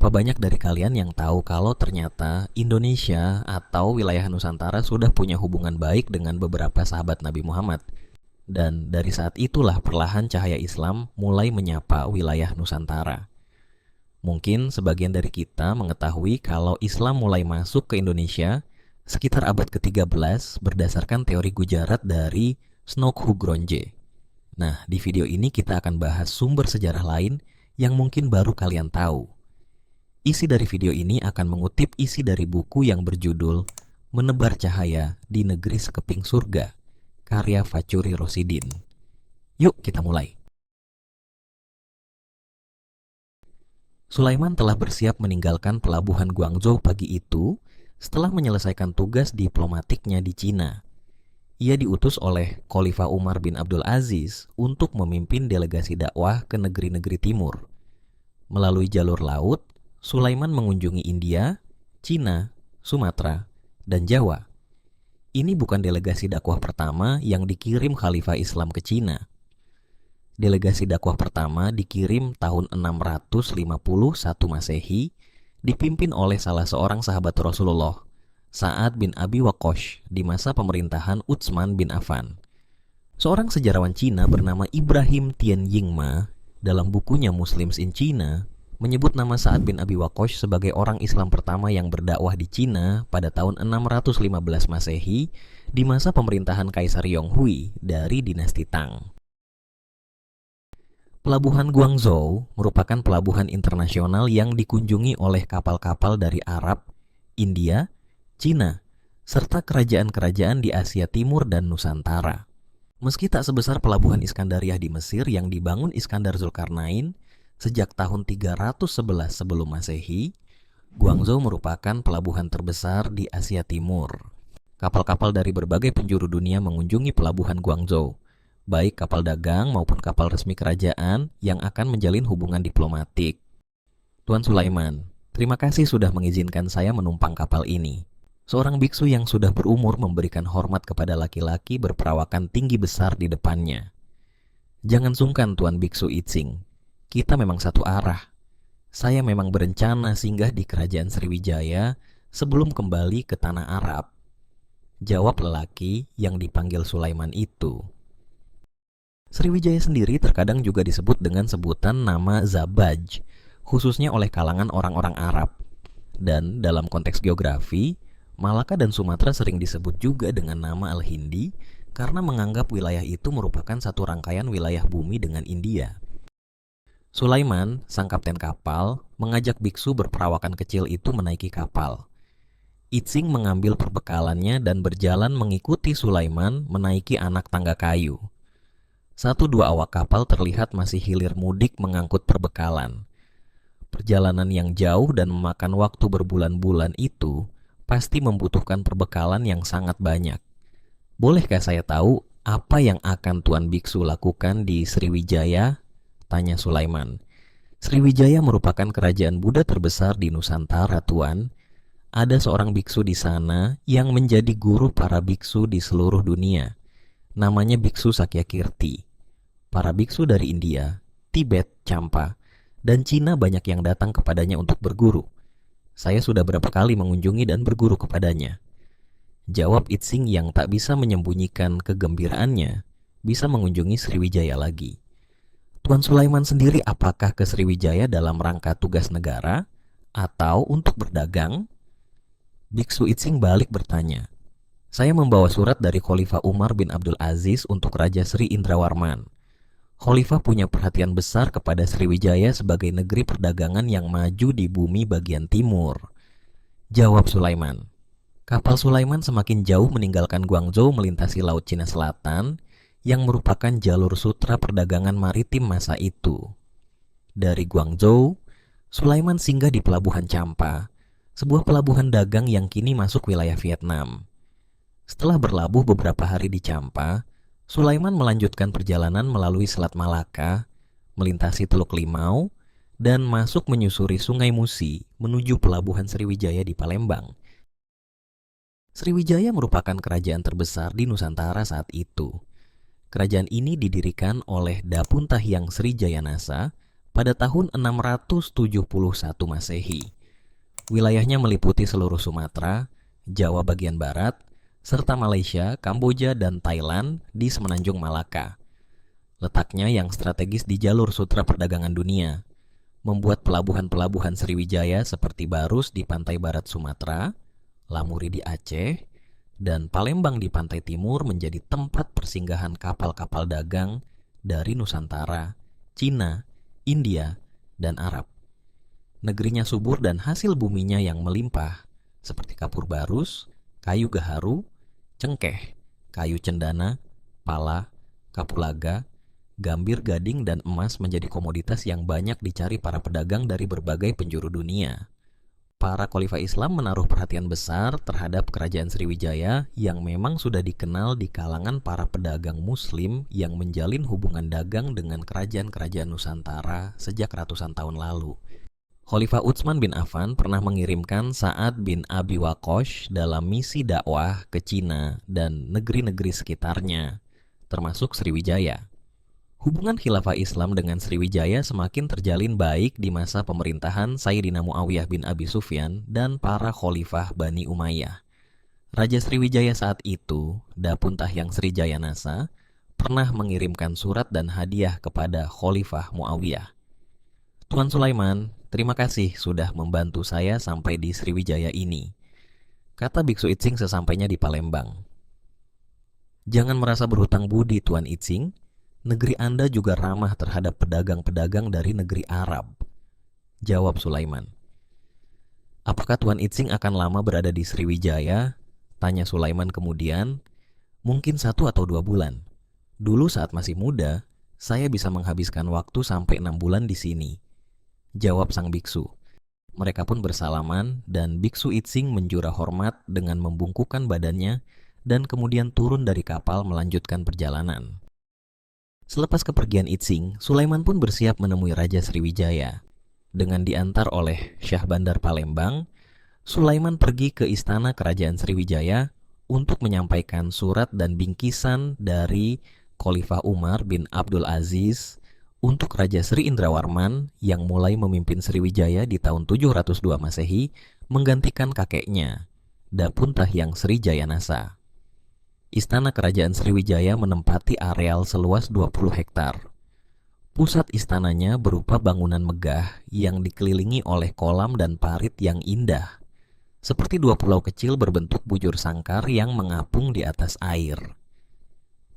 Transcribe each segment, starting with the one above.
Berapa banyak dari kalian yang tahu kalau ternyata Indonesia atau wilayah Nusantara sudah punya hubungan baik dengan beberapa sahabat Nabi Muhammad? Dan dari saat itulah perlahan cahaya Islam mulai menyapa wilayah Nusantara. Mungkin sebagian dari kita mengetahui kalau Islam mulai masuk ke Indonesia sekitar abad ke-13 berdasarkan teori Gujarat dari Snokhuggronje. Nah, di video ini kita akan bahas sumber sejarah lain yang mungkin baru kalian tahu. Isi dari video ini akan mengutip isi dari buku yang berjudul Menebar Cahaya di Negeri Sekeping Surga, karya Fachuri Rosidin. Yuk kita mulai. Sulaiman telah bersiap meninggalkan pelabuhan Guangzhou pagi itu setelah menyelesaikan tugas diplomatiknya di Cina. Ia diutus oleh Khalifah Umar bin Abdul Aziz untuk memimpin delegasi dakwah ke negeri-negeri timur. Melalui jalur laut, Sulaiman mengunjungi India, Cina, Sumatera, dan Jawa. Ini bukan delegasi dakwah pertama yang dikirim Khalifah Islam ke Cina. Delegasi dakwah pertama dikirim tahun 651 Masehi, dipimpin oleh salah seorang sahabat Rasulullah, Sa'ad bin Abi Waqqas, di masa pemerintahan Utsman bin Affan. Seorang sejarawan Cina bernama Ibrahim Tianyingma dalam bukunya Muslims in China menyebut nama Sa'ad bin Abi Waqqas sebagai orang Islam pertama yang berdakwah di Cina pada tahun 615 Masehi di masa pemerintahan Kaisar Yonghui dari dinasti Tang. Pelabuhan Guangzhou merupakan pelabuhan internasional yang dikunjungi oleh kapal-kapal dari Arab, India, Cina, serta kerajaan-kerajaan di Asia Timur dan Nusantara. Meski tak sebesar pelabuhan Iskandariah di Mesir yang dibangun Iskandar Zulkarnain sejak tahun 311 sebelum Masehi, Guangzhou merupakan pelabuhan terbesar di Asia Timur. Kapal-kapal dari berbagai penjuru dunia mengunjungi pelabuhan Guangzhou, baik kapal dagang maupun kapal resmi kerajaan yang akan menjalin hubungan diplomatik. Tuan Sulaiman, terima kasih sudah mengizinkan saya menumpang kapal ini. Seorang biksu yang sudah berumur memberikan hormat kepada laki-laki berperawakan tinggi besar di depannya. Jangan sungkan Tuan Biksu Itsing, kita memang satu arah. Saya memang berencana singgah di kerajaan Sriwijaya sebelum kembali ke tanah Arab, jawab lelaki yang dipanggil Sulaiman itu. Sriwijaya sendiri terkadang juga disebut dengan sebutan nama Zabaj, khususnya oleh kalangan orang-orang Arab. Dan dalam konteks geografi, Malaka dan Sumatera sering disebut juga dengan nama Al-Hindi karena menganggap wilayah itu merupakan satu rangkaian wilayah bumi dengan India. Sulaiman, sang kapten kapal, mengajak biksu berperawakan kecil itu menaiki kapal. Itsing mengambil perbekalannya dan berjalan mengikuti Sulaiman menaiki anak tangga kayu. Satu dua awak kapal terlihat masih hilir mudik mengangkut perbekalan. Perjalanan yang jauh dan memakan waktu berbulan-bulan itu pasti membutuhkan perbekalan yang sangat banyak. Bolehkah saya tahu apa yang akan Tuan Biksu lakukan di Sriwijaya? Tanya Sulaiman. Sriwijaya merupakan kerajaan Buddha terbesar di Nusantara, Tuan. Ada seorang biksu di sana yang menjadi guru para biksu di seluruh dunia. Namanya Biksu Sakyakirti. Para biksu dari India, Tibet, Champa, dan Cina banyak yang datang kepadanya untuk berguru. Saya sudah berapa kali mengunjungi dan berguru kepadanya. Jawab Itsing yang tak bisa menyembunyikan kegembiraannya, bisa mengunjungi Sriwijaya lagi. Tuan Sulaiman sendiri apakah ke Sriwijaya dalam rangka tugas negara atau untuk berdagang? Biksu Itsing balik bertanya. Saya membawa surat dari Khalifah Umar bin Abdul Aziz untuk Raja Sri Indrawarman. Khalifah punya perhatian besar kepada Sriwijaya sebagai negeri perdagangan yang maju di bumi bagian timur. Jawab Sulaiman. Kapal Sulaiman semakin jauh meninggalkan Guangzhou melintasi Laut Cina Selatan yang merupakan jalur sutra perdagangan maritim masa itu. Dari Guangzhou, Sulaiman singgah di Pelabuhan Champa, sebuah pelabuhan dagang yang kini masuk wilayah Vietnam. Setelah berlabuh beberapa hari di Champa, Sulaiman melanjutkan perjalanan melalui Selat Malaka, melintasi Teluk Limau, dan masuk menyusuri Sungai Musi menuju Pelabuhan Sriwijaya di Palembang. Sriwijaya merupakan kerajaan terbesar di Nusantara saat itu. Kerajaan ini didirikan oleh Dapuntahyang Sri Jayanasa pada tahun 671 Masehi. Wilayahnya meliputi seluruh Sumatera, Jawa bagian barat, serta Malaysia, Kamboja, dan Thailand di semenanjung Malaka. Letaknya yang strategis di jalur sutra perdagangan dunia, membuat pelabuhan-pelabuhan Sriwijaya seperti Barus di pantai barat Sumatera, Lamuri di Aceh, dan Palembang di pantai timur menjadi tempat persinggahan kapal-kapal dagang dari Nusantara, Cina, India, dan Arab. Negerinya subur dan hasil buminya yang melimpah, seperti kapur barus, kayu gaharu, cengkeh, kayu cendana, pala, kapulaga, gambir gading, dan emas menjadi komoditas yang banyak dicari para pedagang dari berbagai penjuru dunia. Para khalifah Islam menaruh perhatian besar terhadap kerajaan Sriwijaya yang memang sudah dikenal di kalangan para pedagang muslim yang menjalin hubungan dagang dengan kerajaan-kerajaan Nusantara sejak ratusan tahun lalu. Khalifah Utsman bin Affan pernah mengirimkan Sa'ad bin Abi Waqqas dalam misi dakwah ke Cina dan negeri-negeri sekitarnya, termasuk Sriwijaya. Hubungan khilafah Islam dengan Sriwijaya semakin terjalin baik di masa pemerintahan Sayyidina Muawiyah bin Abi Sufyan dan para khalifah Bani Umayyah. Raja Sriwijaya saat itu, Dapun Tahyang Srijayanasa, pernah mengirimkan surat dan hadiah kepada Khalifah Muawiyah. Tuan Sulaiman, terima kasih sudah membantu saya sampai di Sriwijaya ini, kata Biksu Itsing sesampainya di Palembang. Jangan merasa berhutang budi, Tuan Itsing. Negeri Anda juga ramah terhadap pedagang-pedagang dari negeri Arab, jawab Sulaiman. Apakah Tuan Itsing akan lama berada di Sriwijaya? Tanya Sulaiman kemudian. Mungkin 1 atau 2 bulan. Dulu saat masih muda, saya bisa menghabiskan waktu sampai 6 bulan di sini, jawab sang biksu. Mereka pun bersalaman dan Biksu Itsing menjura hormat dengan membungkukkan badannya dan kemudian turun dari kapal melanjutkan perjalanan. Selepas kepergian Itsing, Sulaiman pun bersiap menemui Raja Sriwijaya. Dengan diantar oleh Syah Bandar Palembang, Sulaiman pergi ke istana kerajaan Sriwijaya untuk menyampaikan surat dan bingkisan dari Khalifah Umar bin Abdul Aziz untuk Raja Sri Indrawarman yang mulai memimpin Sriwijaya di tahun 702 Masehi menggantikan kakeknya, Dapun Tahyang Srijayanasa. Istana kerajaan Sriwijaya menempati areal seluas 20 hektar. Pusat istananya berupa bangunan megah yang dikelilingi oleh kolam dan parit yang indah, seperti 2 pulau kecil berbentuk bujur sangkar yang mengapung di atas air.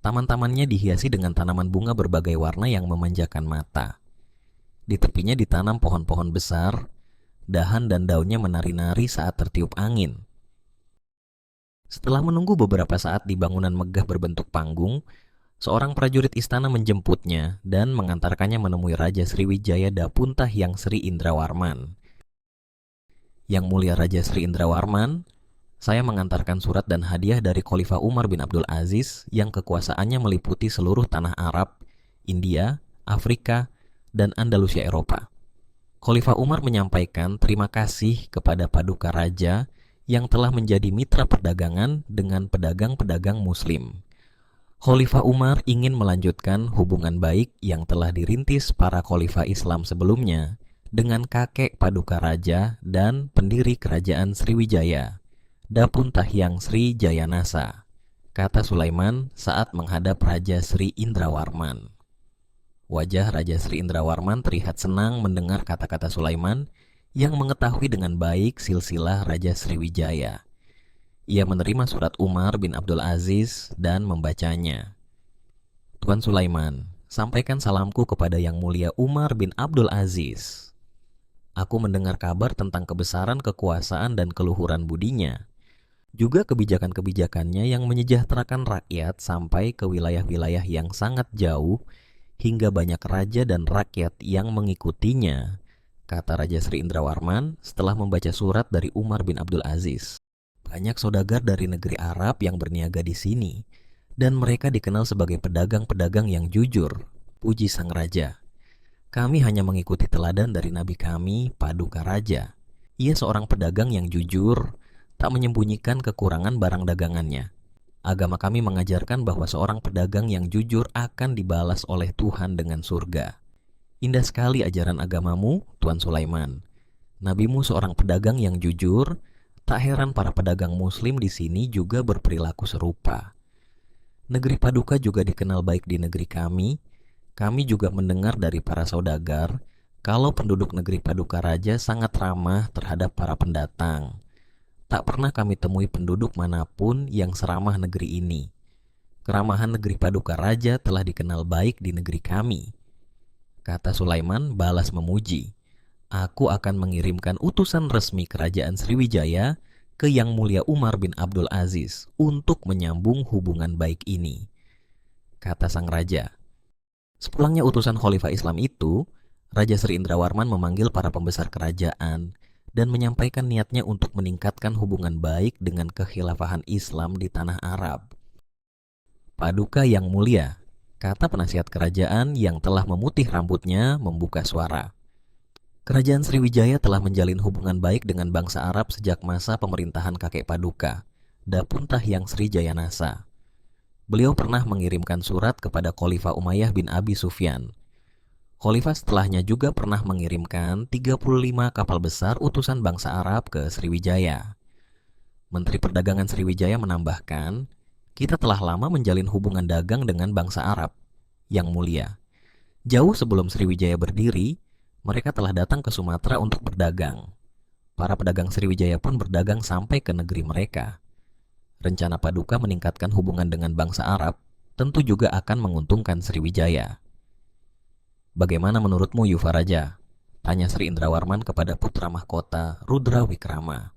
Taman-tamannya dihiasi dengan tanaman bunga berbagai warna yang memanjakan mata. Di tepinya ditanam pohon-pohon besar, dahan dan daunnya menari-nari saat tertiup angin. Setelah menunggu beberapa saat di bangunan megah berbentuk panggung, seorang prajurit istana menjemputnya dan mengantarkannya menemui Raja Sriwijaya Dapun Tahyang Sri Indrawarman. Yang mulia Raja Sri Indrawarman, saya mengantarkan surat dan hadiah dari Khalifah Umar bin Abdul Aziz yang kekuasaannya meliputi seluruh tanah Arab, India, Afrika, dan Andalusia Eropa. Khalifah Umar menyampaikan terima kasih kepada Paduka Raja yang telah menjadi mitra perdagangan dengan pedagang-pedagang muslim. Khalifah Umar ingin melanjutkan hubungan baik yang telah dirintis para khalifah Islam sebelumnya dengan kakek Paduka Raja dan pendiri kerajaan Sriwijaya, Dapun Tahyang Sri Jayanasa, kata Sulaiman saat menghadap Raja Sri Indrawarman. Wajah Raja Sri Indrawarman terlihat senang mendengar kata-kata Sulaiman yang mengetahui dengan baik silsilah Raja Sriwijaya. Ia menerima surat Umar bin Abdul Aziz dan membacanya. Tuan Sulaiman, sampaikan salamku kepada Yang Mulia Umar bin Abdul Aziz. Aku mendengar kabar tentang kebesaran kekuasaan dan keluhuran budinya, juga kebijakan-kebijakannya yang menyejahterakan rakyat sampai ke wilayah-wilayah yang sangat jauh hingga banyak raja dan rakyat yang mengikutinya, kata Raja Sri Indrawarman setelah membaca surat dari Umar bin Abdul Aziz. Banyak saudagar dari negeri Arab yang berniaga di sini, dan mereka dikenal sebagai pedagang-pedagang yang jujur, puji sang raja. Kami hanya mengikuti teladan dari Nabi kami, Paduka Raja. Ia seorang pedagang yang jujur, tak menyembunyikan kekurangan barang dagangannya. Agama kami mengajarkan bahwa seorang pedagang yang jujur akan dibalas oleh Tuhan dengan surga. Indah sekali ajaran agamamu, Tuan Sulaiman. Nabimu seorang pedagang yang jujur. Tak heran para pedagang muslim di sini juga berperilaku serupa. Negeri Paduka juga dikenal baik di negeri kami. Kami juga mendengar dari para saudagar kalau penduduk negeri Paduka Raja sangat ramah terhadap para pendatang. Tak pernah kami temui penduduk manapun yang seramah negeri ini. Keramahan negeri Paduka Raja telah dikenal baik di negeri kami. Kata Sulaiman balas memuji. Aku akan mengirimkan utusan resmi kerajaan Sriwijaya ke Yang Mulia Umar bin Abdul Aziz untuk menyambung hubungan baik ini. Kata sang raja. Sepulangnya utusan Khalifah Islam itu, Raja Sri Indrawarman memanggil para pembesar kerajaan dan menyampaikan niatnya untuk meningkatkan hubungan baik dengan kekhilafahan Islam di tanah Arab. Paduka yang mulia, kata penasihat kerajaan yang telah memutih rambutnya membuka suara. Kerajaan Sriwijaya telah menjalin hubungan baik dengan bangsa Arab sejak masa pemerintahan kakek Paduka, Dapuntah Yang Sri Jayanasa. Beliau pernah mengirimkan surat kepada Khalifah Umayyah bin Abi Sufyan. Khalifah setelahnya juga pernah mengirimkan 35 kapal besar utusan bangsa Arab ke Sriwijaya. Menteri Perdagangan Sriwijaya menambahkan, kita telah lama menjalin hubungan dagang dengan bangsa Arab. Yang mulia, jauh sebelum Sriwijaya berdiri, mereka telah datang ke Sumatera untuk berdagang. Para pedagang Sriwijaya pun berdagang sampai ke negeri mereka. Rencana Paduka meningkatkan hubungan dengan bangsa Arab tentu juga akan menguntungkan Sriwijaya. Bagaimana menurutmu Yuvaraja? Tanya Sri Indrawarman kepada putra mahkota Rudra Wikrama.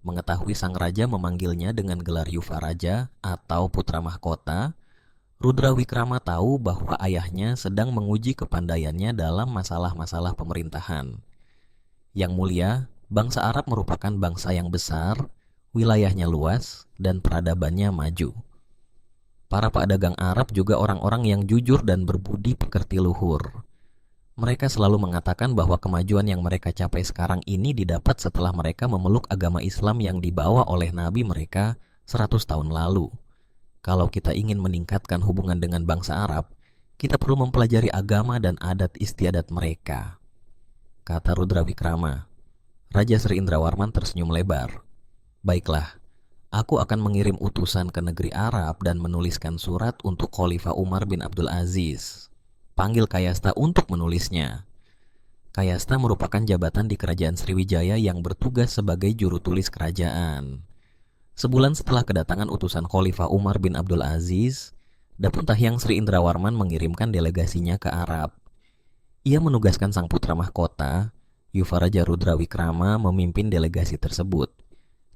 Mengetahui sang raja memanggilnya dengan gelar Yuvaraja atau putra mahkota, Rudra Wikrama tahu bahwa ayahnya sedang menguji kepandaiannya dalam masalah-masalah pemerintahan. Yang mulia, bangsa Arab merupakan bangsa yang besar, wilayahnya luas, dan peradabannya maju. Para pedagang Arab juga orang-orang yang jujur dan berbudi pekerti luhur. Mereka selalu mengatakan bahwa kemajuan yang mereka capai sekarang ini didapat setelah mereka memeluk agama Islam yang dibawa oleh Nabi mereka 100 tahun lalu. Kalau kita ingin meningkatkan hubungan dengan bangsa Arab, kita perlu mempelajari agama dan adat istiadat mereka. Kata Rudra Wikrama. Raja Sri Indrawarman tersenyum lebar. Baiklah, aku akan mengirim utusan ke negeri Arab dan menuliskan surat untuk Khalifah Umar bin Abdul Aziz. Panggil Kayasta untuk menulisnya. Kayasta merupakan jabatan di kerajaan Sriwijaya yang bertugas sebagai juru tulis kerajaan. Sebulan setelah kedatangan utusan Khalifah Umar bin Abdul Aziz, Dapuntah Yang Sri Indrawarman mengirimkan delegasinya ke Arab. Ia menugaskan sang putra mahkota, Yuvaraja Rudra Wikrama, memimpin delegasi tersebut.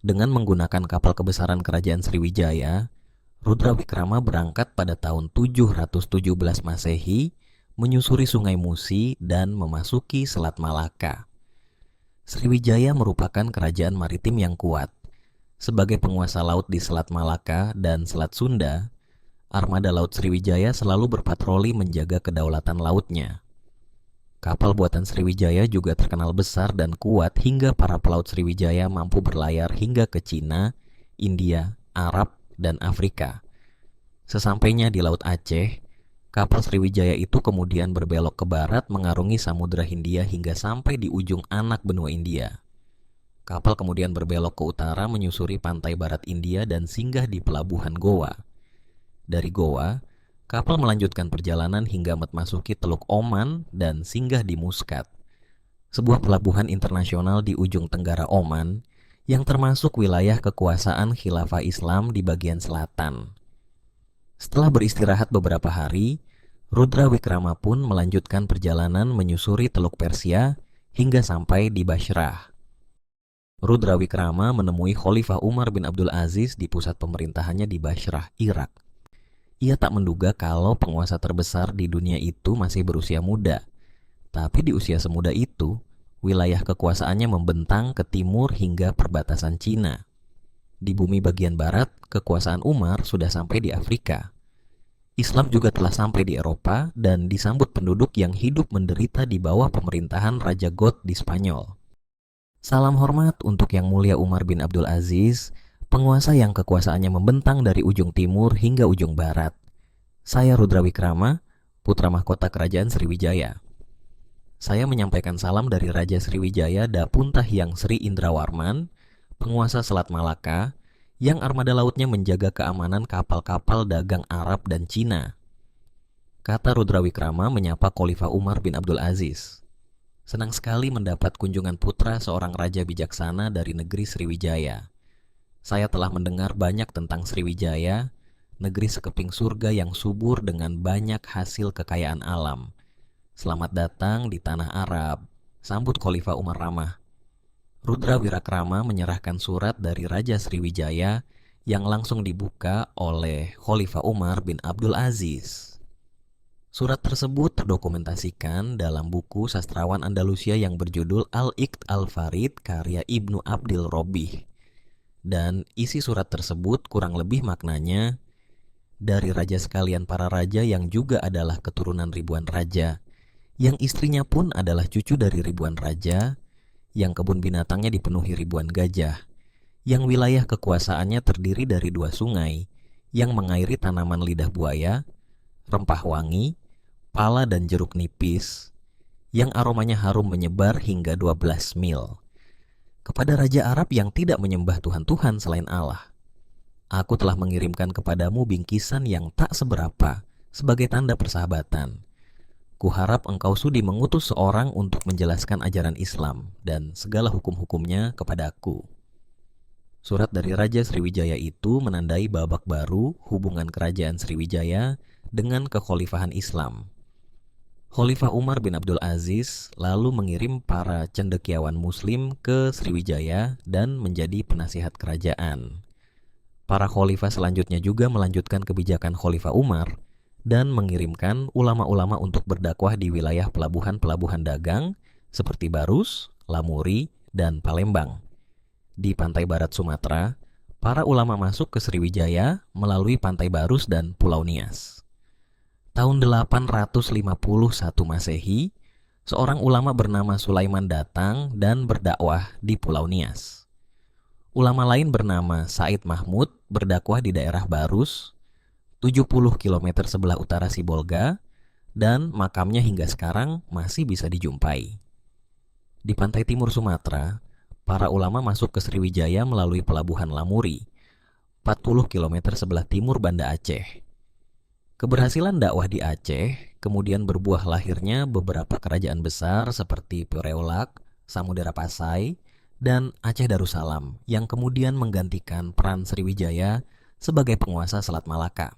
Dengan menggunakan kapal kebesaran kerajaan Sriwijaya, Rudra Wikrama berangkat pada tahun 717 Masehi, menyusuri Sungai Musi dan memasuki Selat Malaka. Sriwijaya merupakan kerajaan maritim yang kuat. Sebagai penguasa laut di Selat Malaka dan Selat Sunda, armada laut Sriwijaya selalu berpatroli menjaga kedaulatan lautnya. Kapal buatan Sriwijaya juga terkenal besar dan kuat hingga para pelaut Sriwijaya mampu berlayar hingga ke Cina, India, Arab, dan Afrika. Sesampainya di Laut Aceh, kapal Sriwijaya itu kemudian berbelok ke barat mengarungi Samudra Hindia hingga sampai di ujung anak benua India. Kapal kemudian berbelok ke utara menyusuri pantai barat India dan singgah di pelabuhan Goa. Dari Goa, kapal melanjutkan perjalanan hingga memasuki Teluk Oman dan singgah di Muscat, sebuah pelabuhan internasional di ujung tenggara Oman yang termasuk wilayah kekuasaan Khilafah Islam di bagian selatan. Setelah beristirahat beberapa hari, Rudra Wikrama pun melanjutkan perjalanan menyusuri Teluk Persia hingga sampai di Bashrah. Rudra Wikrama menemui Khalifah Umar bin Abdul Aziz di pusat pemerintahannya di Bashrah, Irak. Ia tak menduga kalau penguasa terbesar di dunia itu masih berusia muda. Tapi di usia semuda itu, wilayah kekuasaannya membentang ke timur hingga perbatasan Cina. Di bumi bagian barat, kekuasaan Umar sudah sampai di Afrika. Islam juga telah sampai di Eropa dan disambut penduduk yang hidup menderita di bawah pemerintahan Raja God di Spanyol. Salam hormat untuk Yang Mulia Umar bin Abdul Aziz, penguasa yang kekuasaannya membentang dari ujung timur hingga ujung barat. Saya Rudra Wikrama, putra mahkota kerajaan Sriwijaya. Saya menyampaikan salam dari Raja Sriwijaya Dapunta Hyang Sri Indrawarman, penguasa Selat Malaka, yang armada lautnya menjaga keamanan kapal-kapal dagang Arab dan Cina. Kata Rudra Wikrama menyapa Khalifah Umar bin Abdul Aziz. Senang sekali mendapat kunjungan putra seorang raja bijaksana dari negeri Sriwijaya. Saya telah mendengar banyak tentang Sriwijaya, negeri sekeping surga yang subur dengan banyak hasil kekayaan alam. Selamat datang di tanah Arab, sambut Khalifah Umar ramah. Rudra Wirakrama menyerahkan surat dari Raja Sriwijaya yang langsung dibuka oleh Khalifah Umar bin Abdul Aziz. Surat tersebut terdokumentasikan dalam buku sastrawan Andalusia yang berjudul Al-Iqd Al-Farid karya Ibnu Abdil Robih. Dan isi surat tersebut kurang lebih maknanya, dari raja sekalian para raja yang juga adalah keturunan ribuan raja, yang istrinya pun adalah cucu dari ribuan raja, yang kebun binatangnya dipenuhi ribuan gajah, yang wilayah kekuasaannya terdiri dari 2 sungai, yang mengairi tanaman lidah buaya, rempah wangi, pala dan jeruk nipis, yang aromanya harum menyebar hingga 12 mil. Kepada raja Arab yang tidak menyembah Tuhan-Tuhan selain Allah, aku telah mengirimkan kepadamu bingkisan yang tak seberapa sebagai tanda persahabatan. Kuharap engkau sudi mengutus seorang untuk menjelaskan ajaran Islam dan segala hukum-hukumnya kepadaku. Surat dari Raja Sriwijaya itu menandai babak baru hubungan kerajaan Sriwijaya dengan kekhalifahan Islam. Khalifah Umar bin Abdul Aziz lalu mengirim para cendekiawan muslim ke Sriwijaya dan menjadi penasihat kerajaan. Para khalifah selanjutnya juga melanjutkan kebijakan Khalifah Umar dan mengirimkan ulama-ulama untuk berdakwah di wilayah pelabuhan-pelabuhan dagang seperti Barus, Lamuri, dan Palembang. Di pantai barat Sumatera, para ulama masuk ke Sriwijaya melalui Pantai Barus dan Pulau Nias. Tahun 851 Masehi, seorang ulama bernama Sulaiman datang dan berdakwah di Pulau Nias. Ulama lain bernama Said Mahmud berdakwah di daerah Barus, 70 km sebelah utara Sibolga, dan makamnya hingga sekarang masih bisa dijumpai. Di pantai timur Sumatera, para ulama masuk ke Sriwijaya melalui pelabuhan Lamuri, 40 km sebelah timur Banda Aceh. Keberhasilan dakwah di Aceh kemudian berbuah lahirnya beberapa kerajaan besar seperti Pureolak, Samudera Pasai, dan Aceh Darussalam yang kemudian menggantikan peran Sriwijaya sebagai penguasa Selat Malaka.